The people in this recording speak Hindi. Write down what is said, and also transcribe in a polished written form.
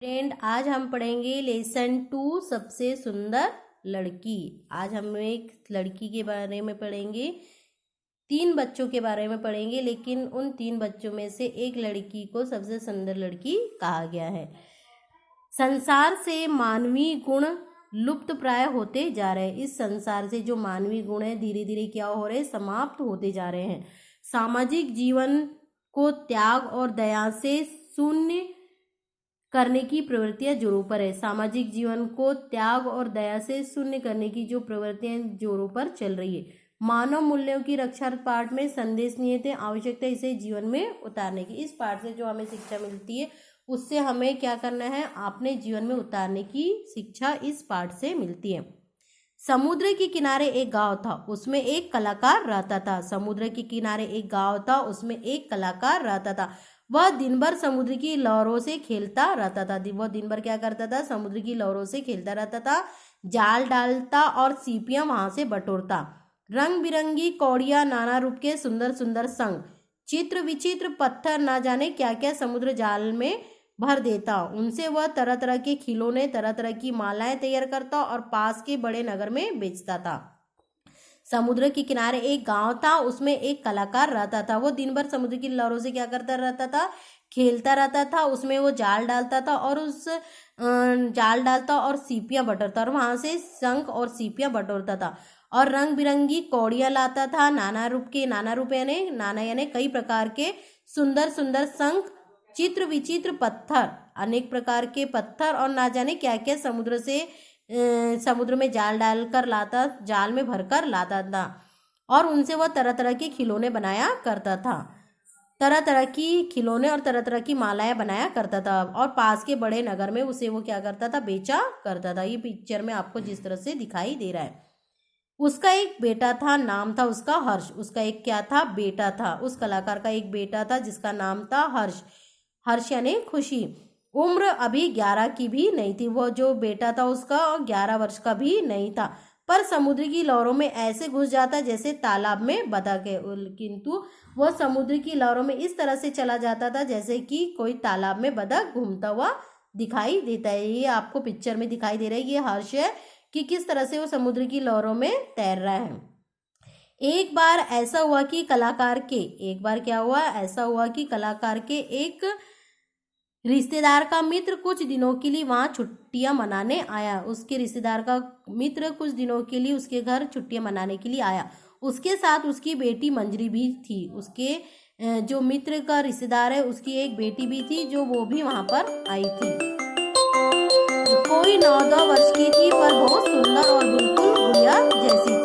फ्रेंड, आज हम पढ़ेंगे लेसन 2 सबसे सुंदर लड़की। आज हम एक लड़की के बारे में पढ़ेंगे, 3 बच्चों के बारे में पढ़ेंगे, लेकिन उन 3 बच्चों में से एक लड़की को सबसे सुंदर लड़की कहा गया है। संसार से मानवीय गुण लुप्त प्राय होते जा रहे हैं। इस संसार से जो मानवीय गुण है धीरे धीरे क्या हो रहे हैं, समाप्त होते जा रहे हैं। सामाजिक जीवन को त्याग और दया से शून्य करने की प्रवृत्तियां जोरों पर है। सामाजिक जीवन को त्याग और दया से शून्य करने की जो प्रवृत्तियां जोरों पर चल रही है। मानव मूल्यों की रक्षा पाठ में संदेश निहित है, आवश्यकता इसे जीवन में उतारने की। इस पाठ से जो हमें शिक्षा मिलती है उससे हमें क्या करना है, अपने जीवन में उतारने की शिक्षा इस पाठ से मिलती है। समुद्र के किनारे एक गांव था, उसमें एक कलाकार रहता था। समुद्र के किनारे एक गांव था, उसमें एक कलाकार रहता था। वह दिन भर समुद्र की लहरों से खेलता रहता था। वह दिन भर क्या करता था, समुद्र की लहरों से खेलता रहता था, जाल डालता और सीपियां वहां से बटोरता। रंग बिरंगी कौड़ियां, नाना रूप के सुंदर सुंदर संग, चित्र विचित्र पत्थर, ना जाने क्या क्या समुद्र जाल में भर देता। उनसे वह तरह तरह के खिलौने, तरह तरह की मालाएं तैयार करता और पास के बड़े नगर में बेचता था। समुद्र के किनारे एक गांव था, उसमें एक कलाकार रहता था। वो दिन भर समुद्र की लहरों से क्या करता रहता था, खेलता रहता था। उसमें वो जाल डालता था और उस जाल डालता और सीपियां बटोरता और वहां से शंख और सीपियां बटोरता था और रंग बिरंगी कौड़ियां लाता था। नाना रूप यानी कई प्रकार के सुंदर सुंदर शंख, चित्र विचित्र पत्थर, अनेक प्रकार के पत्थर और ना जाने क्या क्या समुद्र में जाल डालकर लाता, जाल में भरकर लाता था और उनसे वह तरह तरह के खिलौने बनाया करता था। तरह तरह की खिलौने और तरह तरह की मालाएं बनाया करता था और पास के बड़े नगर में उसे वो क्या करता था, बेचा करता था। ये पिक्चर में आपको जिस तरह से दिखाई दे रहा है। उसका एक बेटा था, नाम था उसका हर्ष। उसका एक क्या था, बेटा था। उस कलाकार का एक बेटा था जिसका नाम था हर्ष। हर्ष यानी खुशी। उम्र अभी 11 की भी नहीं थी। वो जो बेटा था उसका 11 वर्ष का भी नहीं था, पर समुद्र की लहरों में ऐसे घुस जाता जैसे तालाब में बतख है। किंतु वह समुद्र की लहरों में इस तरह से चला जाता था जैसे कि कोई तालाब में बतख घूमता हुआ दिखाई देता है। ये आपको पिक्चर में दिखाई दे रहा है, ये हर्ष है कि किस तरह से वो समुद्र की लहरों में तैर रहा है। एक बार ऐसा हुआ कि कलाकार के एक रिश्तेदार का मित्र कुछ दिनों के लिए वहां छुट्टियां मनाने आया। उसके रिश्तेदार का मित्र कुछ दिनों के लिए उसके घर छुट्टियां मनाने के लिए आया। उसके साथ उसकी बेटी मंजरी भी थी। उसके जो मित्र का रिश्तेदार है उसकी एक बेटी भी थी जो वो भी वहां पर आई थी। कोई 9-10 वर्ष की थी पर बहुत सुंदर और बिल्कुल गुड़िया जैसी